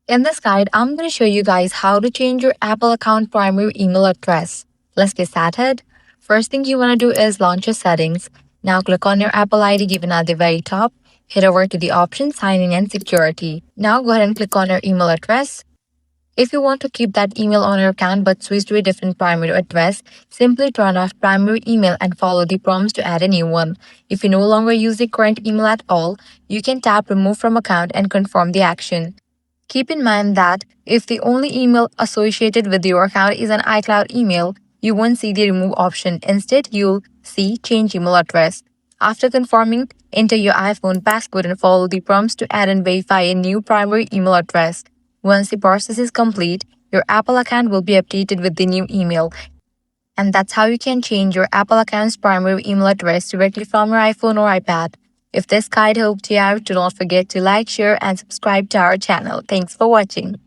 In this guide, I'm going to show you guys how to change your Apple account primary email address. Let's get started. First thing you want to do is launch your settings. Now click on your Apple ID given at the very top. Head over to the option signing and security. Now go ahead and click on your email address. If you want to keep that email on your account but switch to a different primary address, simply turn off primary email and follow the prompts to add a new one. If you no longer use the current email at all, you can tap remove from account and confirm the action. Keep in mind that if the only email associated with your account is an iCloud email, you won't see the remove option. Instead, you'll see change email address. After confirming, enter your iPhone passcode and follow the prompts to add and verify a new primary email address. Once the process is complete, your Apple account will be updated with the new email. And that's how you can change your Apple account's primary email address directly from your iPhone or iPad. If this guide helped you out, do not forget to like, share, and subscribe to our channel. Thanks for watching.